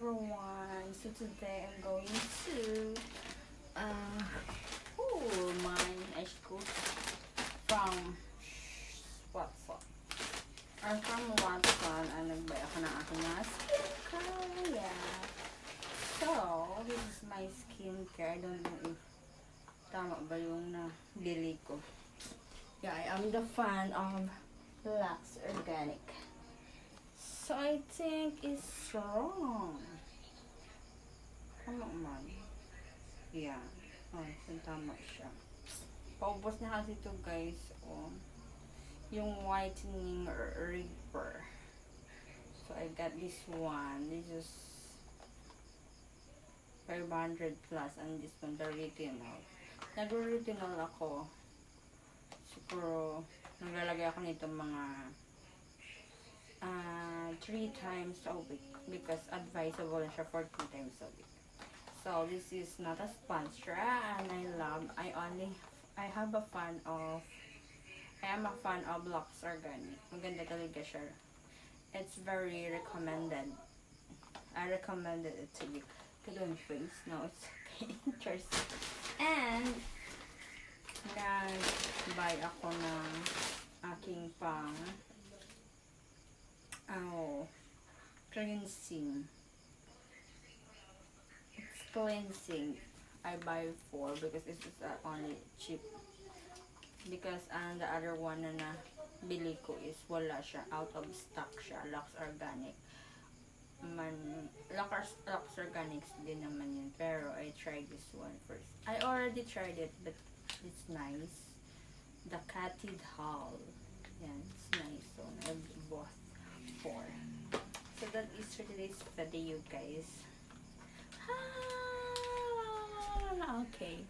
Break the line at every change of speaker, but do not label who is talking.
everyone, so today I'm going to my ice cream from Watson or from Watson. Nagbaya ako ng aking mga skincare. So this is my skincare. I don't know if tama ba yung nabili ko. Yeah, I am the fan of Lux Organic. So I think it's wrong. Tama man. Yeah. Oh, so tama siya. Paubos na kasi ito guys. Oh. Yung whitening reaper. So I got this one. This is 500 plus and this one the retinol. Nag-retinol ako. Siguro naglalagay ako nito mga 3 times a week because advisable siya for 2 times a week. So this is not a sponsor and I am a fan of Lux Organic. Maganda talaga siya. It's very recommended. I recommended it to you. Kadong face. No, it's okay. Cheers. And nag-buy ako ng aking cleansing. It's cleansing. I buy 4 because this is only cheap. Because the other one na bili ko is wala siya. Out of stock siya. Lux Organic. Lux Organics din naman yun. Pero I tried this one first. I already tried it but it's nice. The Catted Hall. Yan, it's nice. So, I bought 4. So, that is for today's video, guys. Okay.